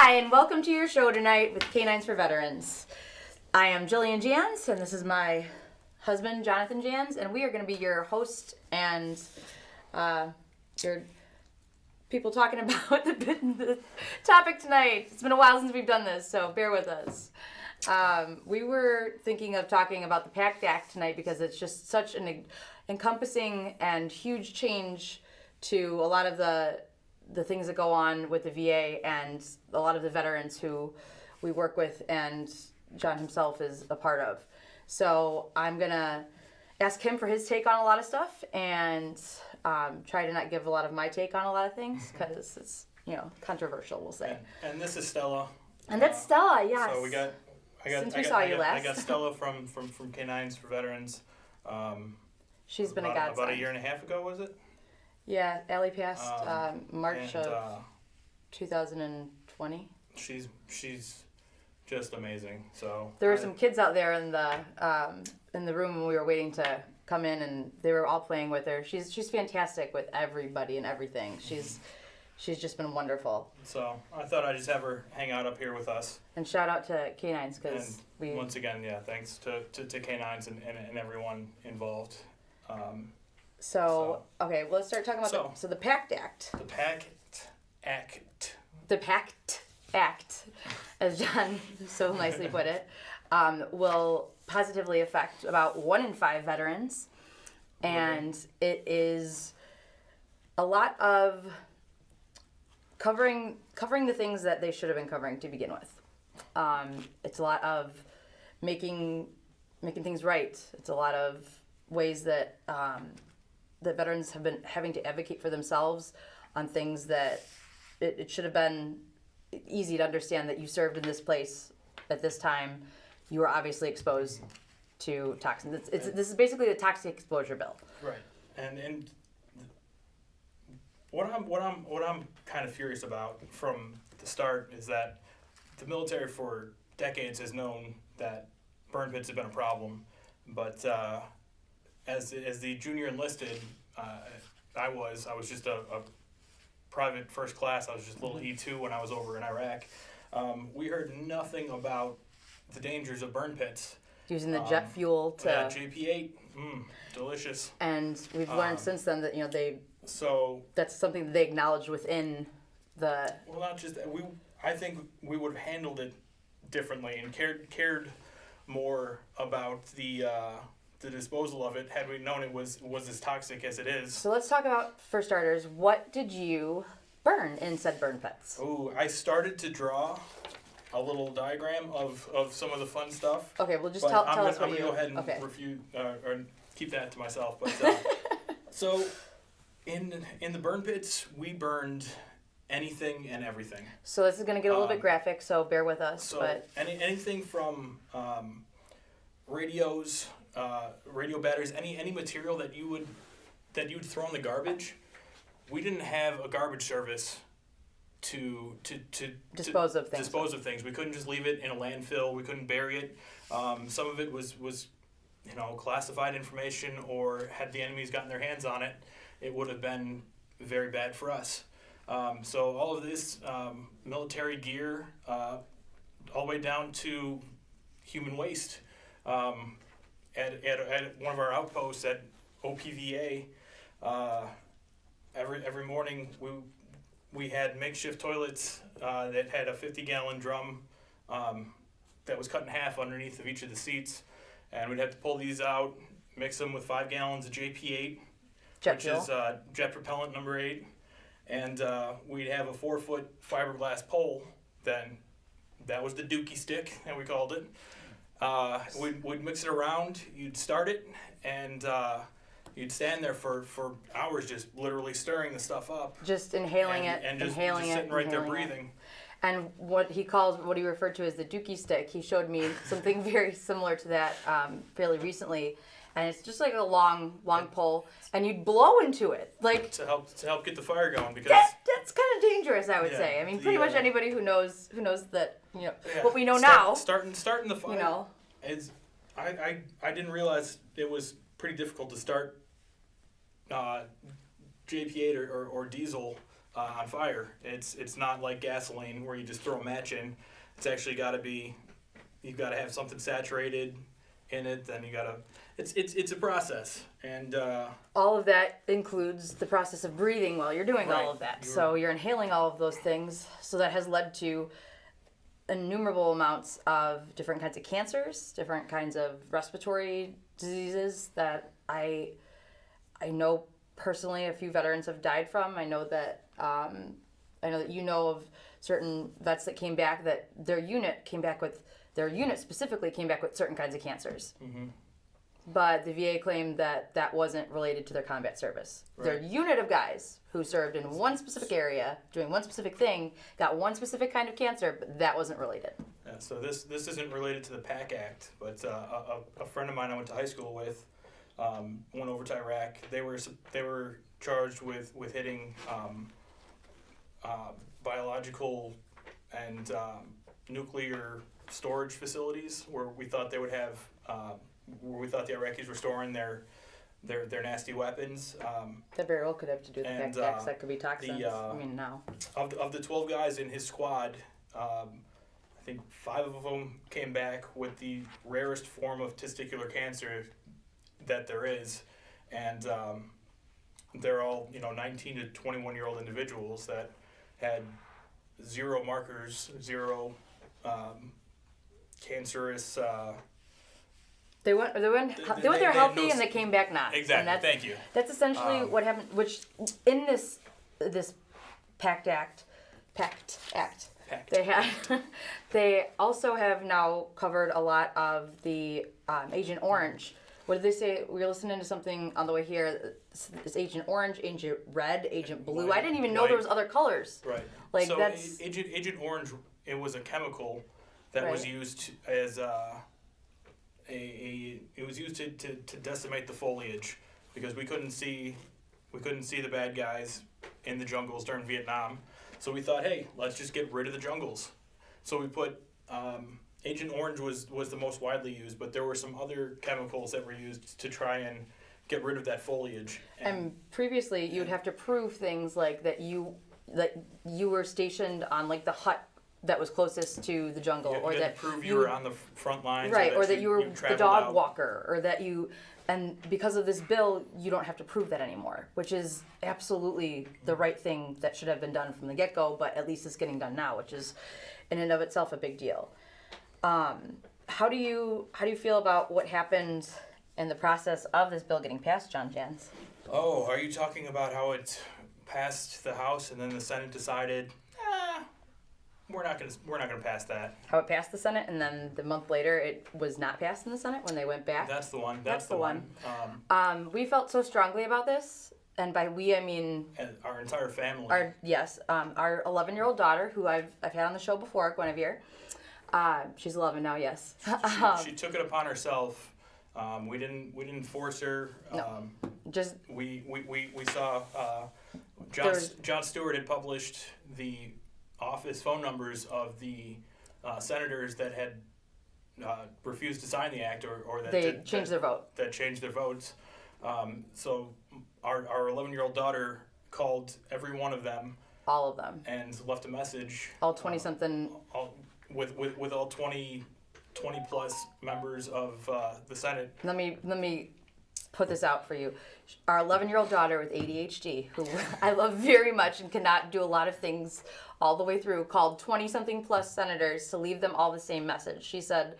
Hi, and welcome to your show tonight with K9's for Veterans. I am Jillian Jans, and this is my husband, Jonathan Jans, and we are going to be your host and your people talking about the topic tonight. It's been a while since we've done this, so bear with us. We were thinking of talking about the PACT Act tonight because it's just such an encompassing and huge change to a lot of the things that go on with the VA and a lot of the veterans who we work with and John himself is a part of. So I'm going to ask him for his take on a lot of stuff and try to not give a lot of my take on a lot of things because it's, controversial, we'll say. And this is Stella. And that's Stella, yes. So I got Stella from K9's for Veterans. She's been a godsend. About a year and a half ago, was it? Yeah, Allie passed March of 2020. She's just amazing. So there were some kids out there in the room when we were waiting to come in, and they were all playing with her. She's fantastic with everybody and everything. She's just been wonderful. So I thought I'd just have her hang out up here with us. And shout out to K9's because once again, thanks to K9's and everyone involved. Okay, well, let's start talking about the PACT Act. The PACT Act. The PACT Act, as John so nicely put it, will positively affect about 1 in 5 veterans, and it is a lot of covering the things that they should have been covering to begin with. It's a lot of making things right. It's a lot of ways that the veterans have been having to advocate for themselves on things that it should have been easy to understand that you served in this place at this time. You were obviously exposed to toxins. This is basically the toxic exposure bill. Right. And what I'm kind of furious about from the start is that the military for decades has known that burn pits have been a problem, but as the junior enlisted, I was just a private first class. I was just a little E2 when I was over in Iraq. We heard nothing about the dangers of burn pits. Using the jet fuel to... Yeah, JP8, delicious. And we've learned since then that, that's something that they acknowledged within the... Well, not just that. I think we would have handled it differently and cared more about the disposal of it had we known it was as toxic as it is. So let's talk about, for starters, what did you burn in said burn pits? Oh, I started to draw a little diagram of some of the fun stuff. Okay, well just tell us what you... I'm going to go ahead and refute or keep that to myself. But so in the burn pits, we burned anything and everything. So this is going to get a little bit graphic, so bear with us. So anything from radios, radio batteries, any material that you would throw in the garbage. We didn't have a garbage service to dispose of things. We couldn't just leave it in a landfill. We couldn't bury it. Some of it was classified information, or had the enemies gotten their hands on it, it would have been very bad for us. So all of this military gear, all the way down to human waste. At one of our outposts at OPVA, every morning we had makeshift toilets that had a 50-gallon drum that was cut in half underneath of each of the seats, and we'd have to pull these out, mix them with 5 gallons of JP8, which is jet propellant number 8, and we'd have a 4-foot fiberglass pole. Then that was the dookie stick that we called it. We'd mix it around, you'd start it, and you'd stand there for hours just literally stirring the stuff up. Just inhaling it, and just inhaling sitting right there breathing. And what he referred to as the dookie stick, he showed me something very similar to that fairly recently. And it's just like a long pole, and you'd blow into it, like to help get the fire going, because that's kind of dangerous, I would say. I mean, pretty much anybody who knows that what we know now. Starting the fire. I didn't realize it was pretty difficult to start JP8 or diesel on fire. It's not like gasoline where you just throw a match in. It's actually got to be, you've got to have something saturated in it. Then you got to, it's a process. And all of that includes the process of breathing while you're doing Right. all of that. So you're inhaling all of those things. So that has led to innumerable amounts of different kinds of cancers, different kinds of respiratory diseases that I know personally a few veterans have died from. I know that you know of certain vets that came back that their unit specifically came back with certain kinds of cancers. Mm-hmm. But the VA claimed that that wasn't related to their combat service. Right. Their unit of guys who served in one specific area, doing one specific thing, got one specific kind of cancer, but that wasn't related. Yeah, so this isn't related to the PAC Act, but a friend of mine I went to high school with went over to Iraq. They were charged with hitting biological and nuclear storage facilities where we thought they would have where we thought the Iraqis were storing their nasty weapons. That very well could have to do with the And, PAC Acts. That could be toxins. No. Of the 12 guys in his squad, I think 5 of them came back with the rarest form of testicular cancer that there is, and they're all 19 to 21-year-old individuals that had 0 markers, 0 cancerous. They went there healthy and they came back not. Exactly. And Thank you. That's essentially what happened. Which in this PACT Act, they also have now covered a lot of the Agent Orange. What did they say? We were listening to something on the way here. It's Agent Orange, Agent Red, Agent Blue. White, I didn't even know there was other colors. Right. Like so that's Agent Orange. It was a chemical that was Right. used as it was used to decimate the foliage because we couldn't see the bad guys in the jungles during Vietnam. So we thought, hey, let's just get rid of the jungles. So we put Agent Orange was the most widely used, but there were some other chemicals that were used to try and get rid of that foliage. And previously, you would have to prove things like that you were stationed on like the hut that was closest to the jungle, you or had that to prove you were on the front lines, right, or that you were the traveled dog out. walker, or that you. And because of this bill, you don't have to prove that anymore, which is absolutely the right thing that should have been done from the get-go, but at least it's getting done now, which is in and of itself a big deal. How do you feel about what happened in the process of this bill getting passed, John Jans? Oh, are you talking about how it passed the House and then the Senate decided, we're not gonna pass that? How it passed the Senate, and then the month later it was not passed in the Senate when they went back? That's the one. That's the one. We felt so strongly about this, and by we I mean And our entire family. our 11-year-old daughter, who I've had on the show before, Guinevere. She's 11 now. Yes. She took it upon herself. We didn't force her. No. Just We saw John Stewart had published the office phone numbers of the senators that had refused to sign the act or that they changed their vote. That changed their votes. So our 11-year-old daughter called every one of them. All of them. And left a message. All 20-something. With all 20 plus members of the Senate. Let me put this out for you. Our 11-year-old daughter with ADHD, who I love very much and cannot do a lot of things all the way through, called 20-something plus senators to leave them all the same message. She said,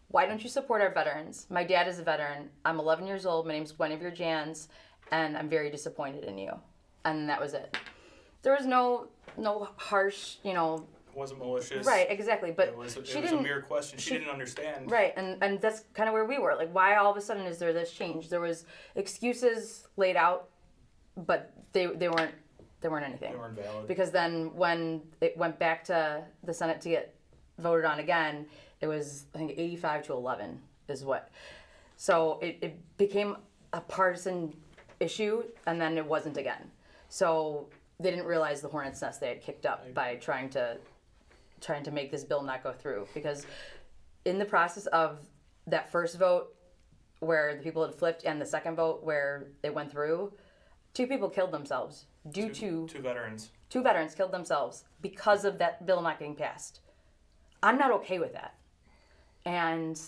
"Why don't you support our veterans? My dad is a veteran. I'm 11 years old. My name's Guinevere Jans, and I'm very disappointed in you." And that was it. There was no harsh, It wasn't malicious. Right, exactly. But it was she a didn't. mere question. She didn't understand. Right, and that's kind of where we were. Like, why all of a sudden is there this change? There was excuses laid out, but they weren't anything. They weren't valid. Because then when it went back to the Senate to get voted on again, it was, I think, 85 to 11 is what. So it became a partisan issue, and then it wasn't again. So they didn't realize the hornet's nest they had kicked up by trying to make this bill not go through. Because in the process of that first vote where the people had flipped and the second vote where it went through, 2 people killed themselves due to two veterans. 2 veterans killed themselves because of that bill not getting passed. I'm not okay with that. And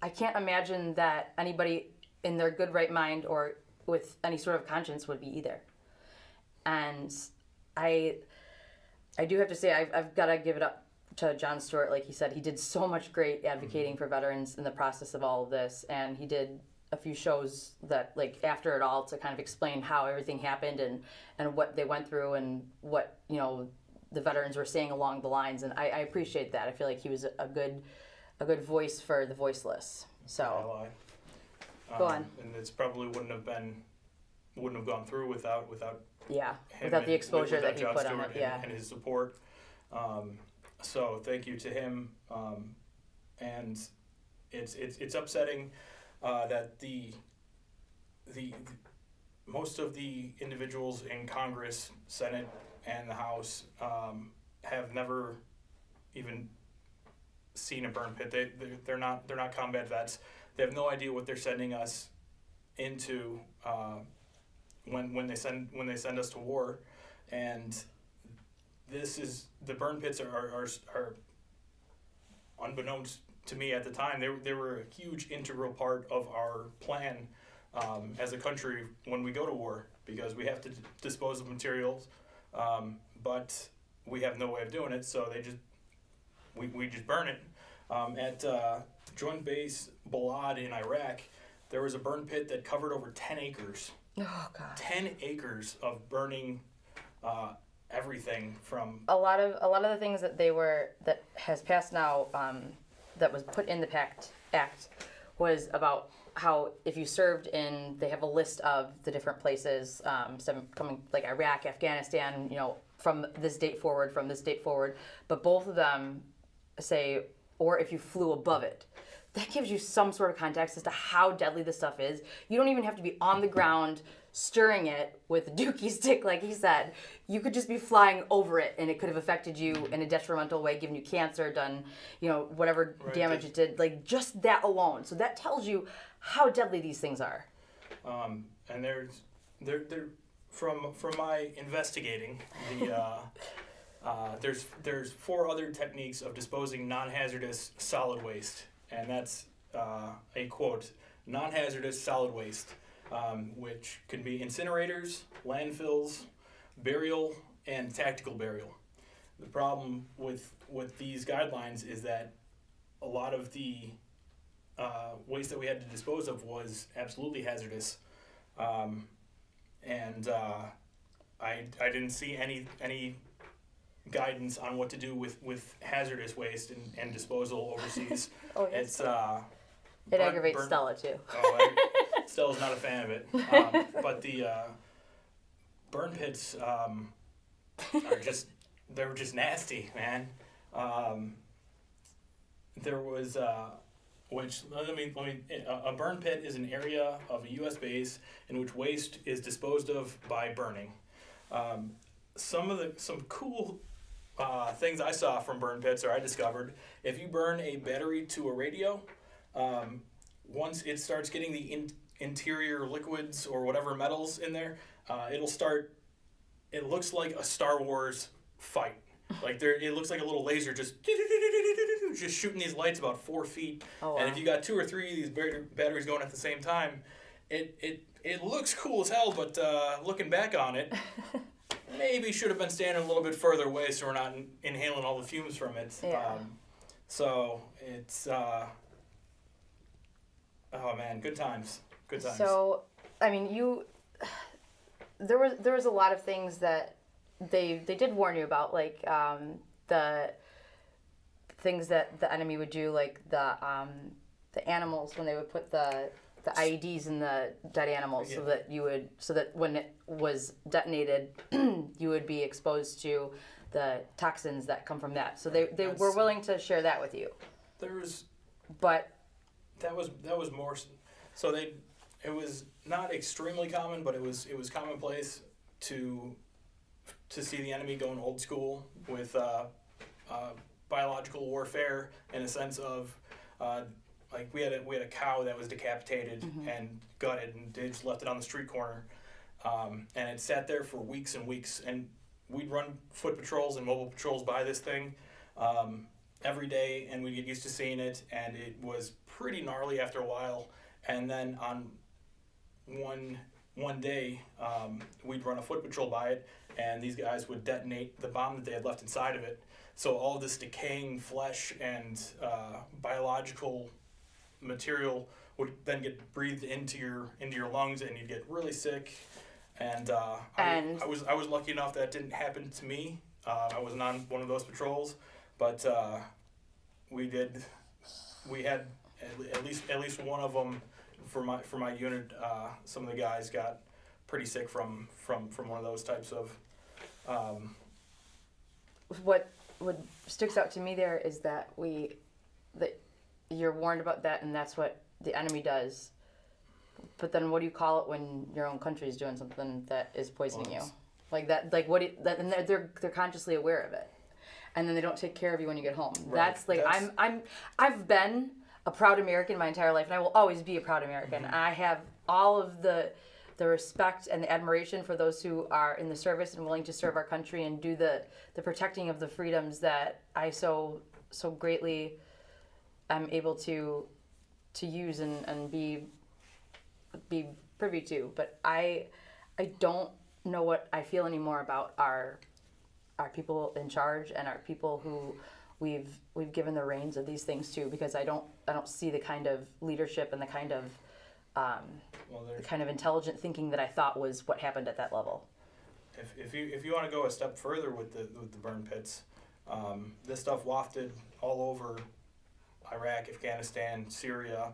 I can't imagine that anybody in their good right mind or with any sort of conscience would be either. And I do have to say, I've got to give it up to Jon Stewart. Like he said, he did so much great advocating for veterans in the process of all of this. And he did a few shows that, like, after it all, to kind of explain how everything happened and what they went through and what, you know, the veterans were saying along the lines. And I appreciate that. I feel like he was a good voice for the voiceless. So go on. And it's probably wouldn't have gone through without yeah, him without the exposure without that he Jon put on Stewart it. Yeah. and his support. So thank you to him. And it's upsetting that the most of the individuals in Congress, Senate, and the House have never even seen a burn pit. They're not combat vets. They have no idea what they're sending us into when they send us to war. And the burn pits are unbeknownst to me at the time. They were a huge integral part of our plan as a country when we go to war, because we have to dispose of materials, but we have no way of doing it, so we just burn it. At Joint Base Balad in Iraq, there was a burn pit that covered over 10 acres. Oh God. 10 acres of burning everything from A lot of the things that has passed now, that was put in the act was about how if you served in, they have a list of the different places, some coming like Iraq, Afghanistan, you know, from this date forward, but both of them say, or if you flew above it. That gives you some sort of context as to how deadly this stuff is. You don't even have to be on the ground stirring it with a dookie stick, like he said. You could just be flying over it, and it could have affected you in a detrimental way, given you cancer, done, you know, whatever damage it did. Like, just that alone. So that tells you how deadly these things are. And they're from my investigating, there's 4 other techniques of disposing non-hazardous solid waste, and that's a quote: non-hazardous solid waste, which can be incinerators, landfills, burial, and tactical burial. The problem with these guidelines is that a lot of the waste that we had to dispose of was absolutely hazardous, and I didn't see any guidance on what to do with hazardous waste and disposal overseas. Oh, yes. It's it aggravates Stella too. Stella's not a fan of it, but the burn pits they were just nasty, man. There was a burn pit is an area of a U.S. base in which waste is disposed of by burning. Some cool things I saw from burn pits, or I discovered, if you burn a battery to a radio, once it starts getting the interior liquids or whatever metals in there, it looks like a Star Wars fight. Like it looks like a little laser just shooting these lights about 4 feet. Oh, wow. And if you got 2 or 3 of these batteries going at the same time, it looks cool as hell, but looking back on it, maybe should have been standing a little bit further away so we're not inhaling all the fumes from it. Yeah. So it's oh man, good times. So, I mean, there was a lot of things that they did warn you about, like the things that the enemy would do, like the animals, when they would put the IEDs in the dead animals, yeah. so that when it was detonated, you would be exposed to the toxins that come from that. So they were willing to share that with you. But that was more. So it was not extremely common, but it was commonplace to see the enemy going old school with biological warfare, in a sense of like we had a cow that was decapitated mm-hmm. and gutted, and they just left it on the street corner, and it sat there for weeks and weeks. And we'd run foot patrols and mobile patrols by this thing every day, and we'd get used to seeing it, and it was pretty gnarly after a while. And then on one day, we'd run a foot patrol by it, and these guys would detonate the bomb that they had left inside of it. So all this decaying flesh and biological material would then get breathed into your lungs, and you'd get really sick. And I was lucky enough that didn't happen to me. I wasn't on one of those patrols, but we had at least one of them for my unit. Some of the guys got pretty sick from one of those types of. What sticks out to me there is that you're warned about that, and that's what the enemy does. But then, what do you call it when your own country is doing something that is poisoning you, like that? Like and they're consciously aware of it, and then they don't take care of you when you get home. Right. I've been a proud American my entire life, and I will always be a proud American. Mm-hmm. I have all of the respect and the admiration for those who are in the service and willing to serve our country and do the protecting of the freedoms that I so greatly am able to use and be privy to. But I don't know what I feel anymore about our people in charge and our people who we've given the reins of these things to, because I don't see the kind of leadership and the kind of intelligent thinking that I thought was what happened at that level. If you want to go a step further with the burn pits, this stuff wafted all over Iraq, Afghanistan, Syria.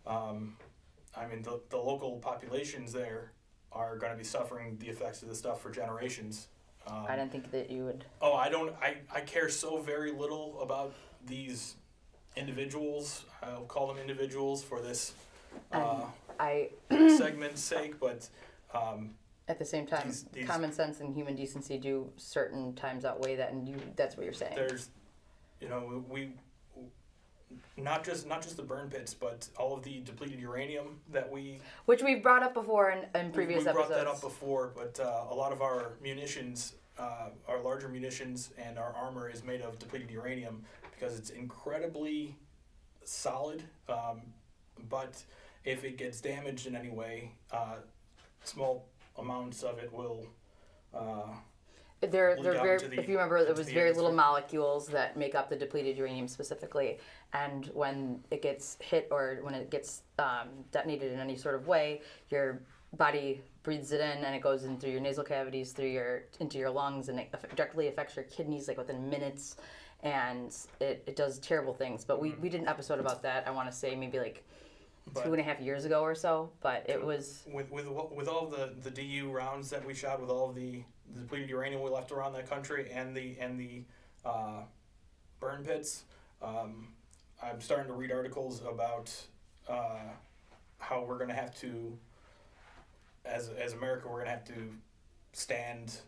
I mean, the local populations there are going to be suffering the effects of this stuff for generations. I didn't think that you would. Oh, I don't. I care so very little about these individuals. I'll call them individuals for this segment's sake, but at the same time, these common sense and human decency do certain times outweigh that, and that's what you're saying. There's, we not just the burn pits, but all of the depleted uranium which we've brought up before in previous episodes. We brought that up before, but a lot of our munitions, our larger munitions and our armor is made of depleted uranium because it's incredibly solid, but if it gets damaged in any way, small amounts of it will They're very. If you remember, it was very little molecules that make up the depleted uranium specifically, and when it gets hit or when it gets detonated in any sort of way, your body breathes it in, and it goes in through your nasal cavities, into your lungs, and it directly affects your kidneys like within minutes, and it does terrible things. But we did an episode about that. I want to say maybe like 2.5 years ago or so, but it was with all the DU rounds that we shot, with all of the depleted uranium we left around that country, and the burn pits. I'm starting to read articles about how we're going to have to, as America, we're going to have to stand,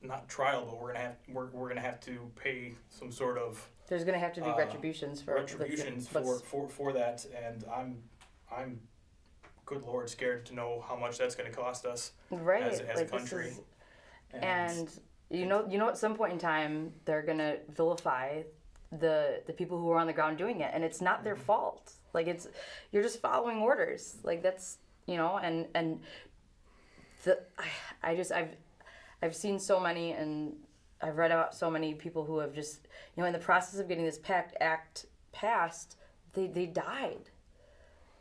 not trial, but we're going to have to pay some sort of. There's going to have to be retributions for that, and I'm, good Lord, scared to know how much that's going to cost us as a country. And you know, at some point in time, they're going to vilify the people who are on the ground doing it, and it's not their fault. Like you're just following orders. Like that's I've seen so many, and I've read about so many people who have just, in the process of getting this PACT Act passed, they died.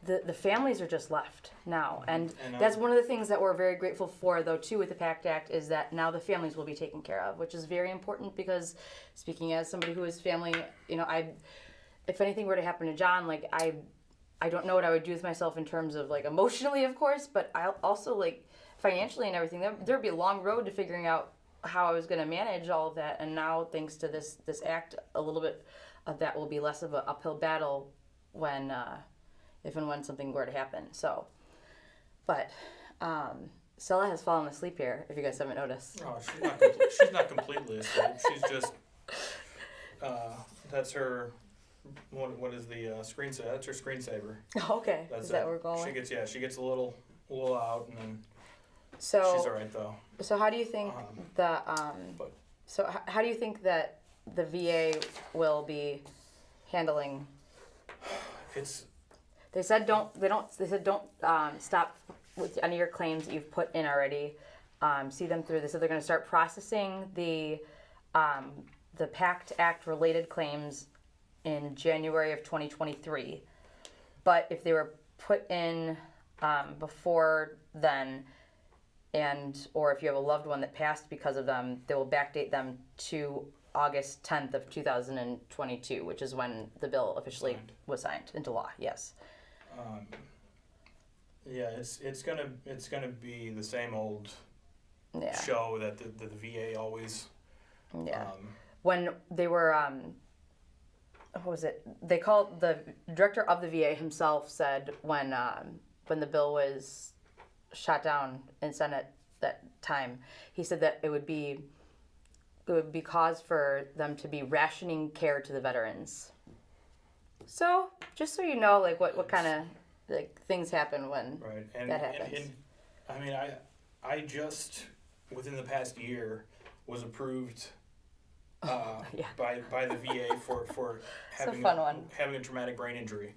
The families are just left now. And that's one of the things that we're very grateful for, though, too, with the PACT Act, is that now the families will be taken care of, which is very important because, speaking as somebody who is family, if anything were to happen to John, like, I don't know what I would do with myself in terms of, like, emotionally, of course, but I'll also, like, financially and everything. There'd be a long road to figuring out how I was going to manage all of that, and now thanks to this act, a little bit of that will be less of an uphill battle when if and when something were to happen. So, but Stella has fallen asleep here, if you guys haven't noticed. Oh, she's not completely asleep. She's just that's her. What is the screensaver? That's her screensaver. Okay. Is that where we're going? She gets a little out, and then So she's all right though. So how do you think that? But How do you think that the VA will be handling? it's They said don't. They said don't stop with any of your claims that you've put in already. See them through. They said they're going to start processing the PACT Act related claims in January of 2023. But if they were put in before then, or if you have a loved one that passed because of them, they will backdate them to August 10th of 2022, which is when the bill officially was signed into law. Yes. Yeah, it's gonna be the same old Yeah. show that the VA always. Yeah. When they were, what was it? They called the director of the VA himself said when the bill was shot down in Senate that time, he said that it would be cause for them to be rationing care to the veterans. So just so you know, like what kind of like things happen when that happens. And I mean, I just within the past year was approved by the VA for having having a traumatic brain injury,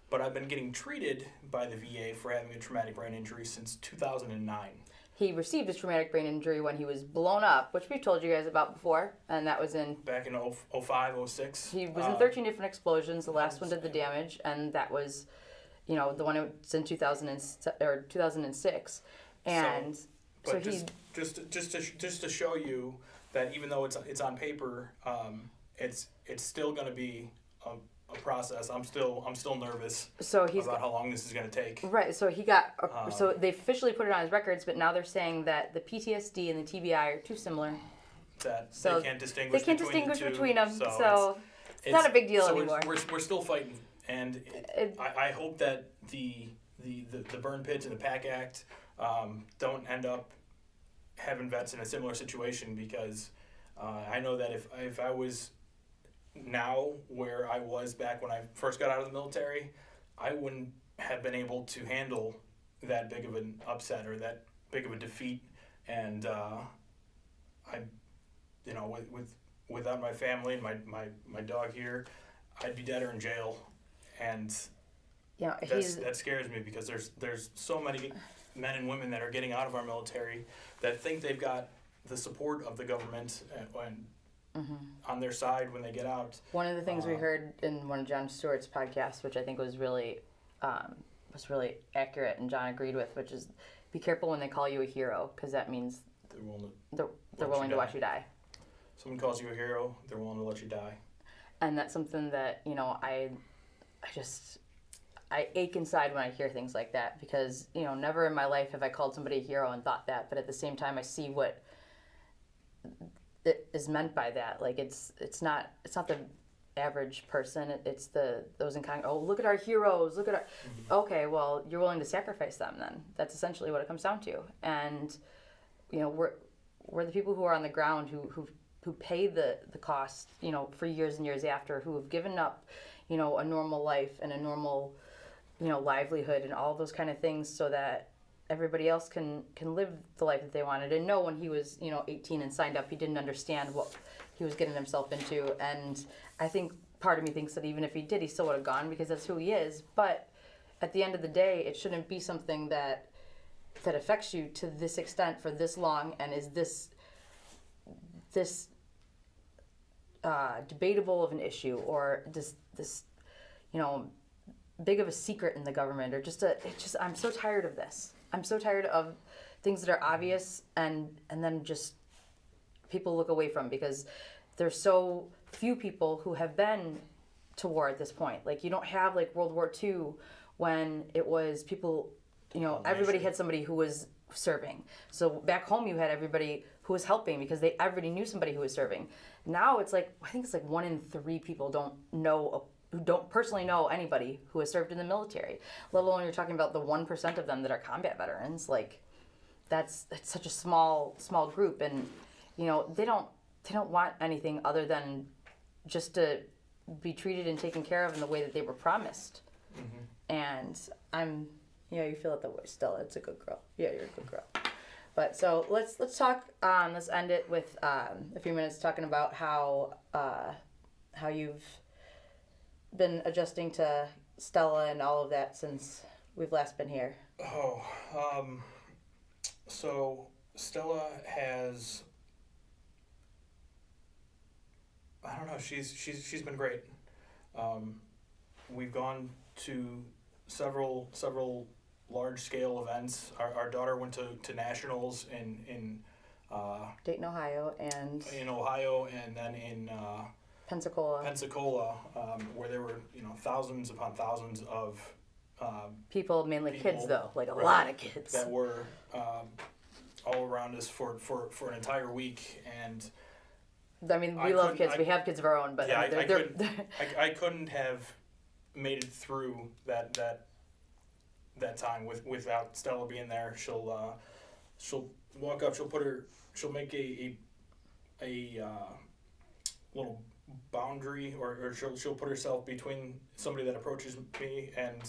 but I've been getting treated by the VA for having a traumatic brain injury since 2009. He received his traumatic brain injury when he was blown up, which we've told you guys about before, and that was back in 05, 06. He was in 13 different explosions. The last one did the damage, and that was, the one was in 2006, and so he just to show you that even though it's on paper, it's still going to be a process. I'm still nervous about how long this is going to take. Right. So he got. So they officially put it on his records, but now they're saying that the PTSD and the TBI are too similar. That so they can't distinguish. Between them. So it's not a big deal anymore. We're still fighting, and I hope that the burn pits and the PAC Act don't end up having vets in a similar situation, because I know that if I was now where I was back when I first got out of the military, I wouldn't have been able to handle that big of an upset or that big of a defeat, and without my family and my dog here, I'd be dead or in jail, and that scares me, because there's so many men and women that are getting out of our military that think they've got the support of the government and on their side when they get out. One of the things we heard in one of Jon Stewart's podcasts, which I think was really accurate and John agreed with, which is be careful when they call you a hero, because that means they're willing to watch you die. Someone calls you a hero, they're willing to let you die. And that's something that I ache inside when I hear things like that, because never in my life have I called somebody a hero and thought that, but at the same time I see what it is meant by that. Like it's not the average person. It's those in Congress. Oh, look at our heroes. Look at our. Okay, well, you're willing to sacrifice them then. That's essentially what it comes down to. And we're the people who are on the ground who pay the cost. For years and years after, who have given up a normal life and a normal livelihood and all those kind of things, so that everybody else can live the life that they wanted. And no, when he was 18 and signed up, he didn't understand what he was getting himself into. And I think part of me thinks that even if he did, he still would have gone, because that's who he is. But at the end of the day, it shouldn't be something that affects you to this extent for this long, and is this debatable of an issue, or this big of a secret in the government, or I'm so tired of this. I'm so tired of things that are obvious and then just people look away from, because there's so few people who have been to war at this point. Like, you don't have like World War II, when it was people, everybody had somebody who was serving. So back home you had everybody who was helping, because everybody knew somebody who was serving. Now it's like, I think it's like 1 in 3 people who don't personally know anybody who has served in the military, let alone you're talking about the 1% of them that are combat veterans. Like, that's such a small group, and they don't want anything other than just to be treated and taken care of in the way that they were promised. And you feel it that way still. It's a good girl. Yeah, you're a good girl. But so let's talk. Let's end it with a few minutes talking about how you've been adjusting to Stella and all of that since we've last been here. Oh, so Stella has, I don't know, she's been great. We've gone to several large scale events. Our daughter went to nationals in Dayton, Ohio, and in Ohio, and then in Pensacola, where there were thousands upon thousands of people, mainly people, kids though, like a right, lot of kids that were all around us for an entire week. And I mean, we love kids. We have kids of our own, but yeah, they're I couldn't have made it through that time without Stella being there. She'll walk up. She'll make a little boundary, or she'll put herself between somebody that approaches me, and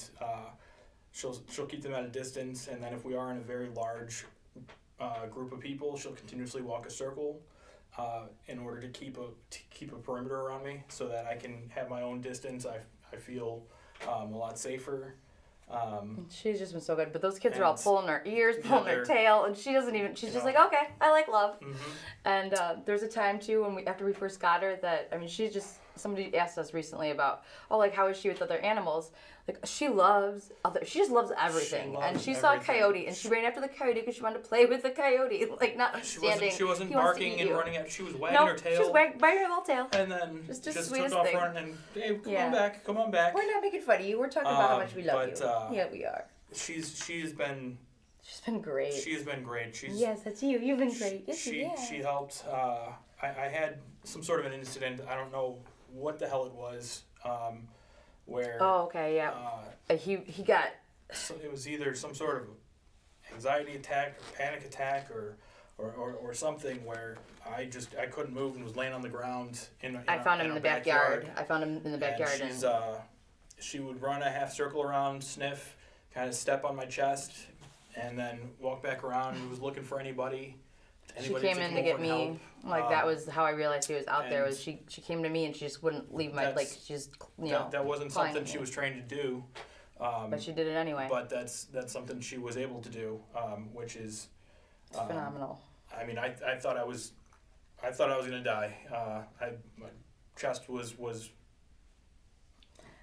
she'll keep them at a distance. And then if we are in a very large group of people, she'll continuously walk a circle in order to keep a perimeter around me, so that I can have my own distance. I feel a lot safer. She's just been so good, but those kids are all pulling their ears, pulling their tail, and she doesn't even. She's just like, okay, I like love. Mm-hmm. And there's a time too when after we first got her that she's just. Somebody asked us recently about, like, how is she with other animals? Like, she just loves everything. And she saw a coyote, and she ran after the coyote because she wanted to play with the coyote. Like, not understanding. She wasn't barking and running at. She was wagging her tail. She was wagging her little tail. And then just took off running and, hey, come on back. We're not making fun of you. We're talking about how much we love you. Yeah, we are. She's been great. She has been great. Yes, that's you. You've been great. Yes, she helped. I had some sort of an incident. I don't know what the hell it was. Where. Oh, okay, yeah. He got. So it was either some sort of anxiety attack, or panic attack, or something where I couldn't move and was laying on the ground I found him in the backyard. I found him in the backyard. And she would run a half circle around, sniff, kind of step on my chest, and then walk back around and was looking for anybody. She came in to get me. Help. Like, that was how I realized he was out there. Was she came to me and she just wouldn't leave my, like, she just, that wasn't something she was trained to do. But she did it anyway. But that's something she was able to do, which is phenomenal. I mean, I thought I was gonna die. My chest was.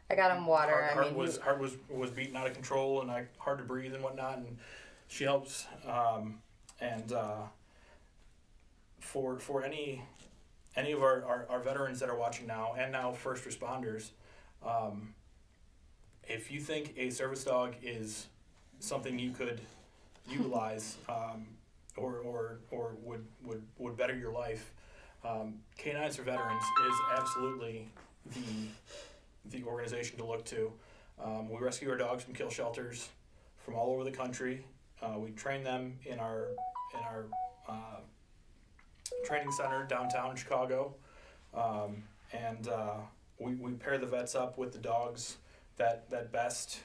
I got him water. Heart was beating out of control, and hard to breathe and whatnot. And she helps. For any of our veterans that are watching now, and now first responders, if you think a service dog is something you could utilize, or would better your life, K9's for Veterans is absolutely the organization to look to. We rescue our dogs from kill shelters from all over the country. We train them in our training center downtown in Chicago, and we pair the vets up with the dogs that best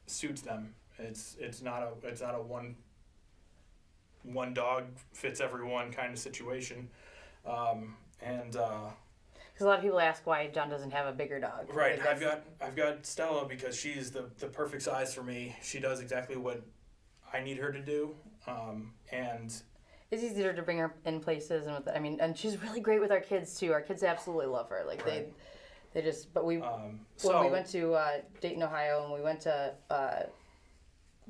suits them. It's not a one dog fits everyone kind of situation, and because a lot of people ask why John doesn't have a bigger dog. Right, I've got Stella because she's the perfect size for me. She does exactly what I need her to do, and it's easier to bring her in places, and she's really great with our kids too. Our kids absolutely love her. Like, right. they just. But when we went to Dayton, Ohio, and we went to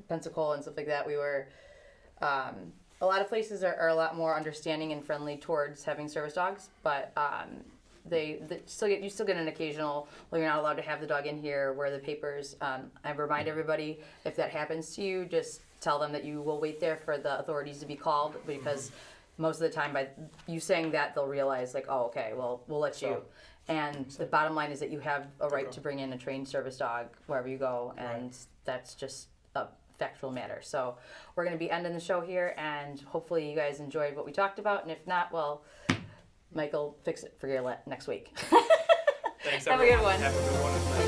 Pensacola and stuff like that, we were. A lot of places are a lot more understanding and friendly towards having service dogs, but you still get an occasional, well, you're not allowed to have the dog in here, wear the papers. I remind everybody, if that happens to you, just tell them that you will wait there for the authorities to be called, because most of the time by you saying that, they'll realize, like, oh, okay, well, we'll let you. And the bottom line is that you have a right to bring in a trained service dog wherever you go, and that's just a factual matter. So we're going to be ending the show here, and hopefully you guys enjoyed what we talked about, and if not, well, Michael, fix it for your next week. Thanks, everyone. Have a good one.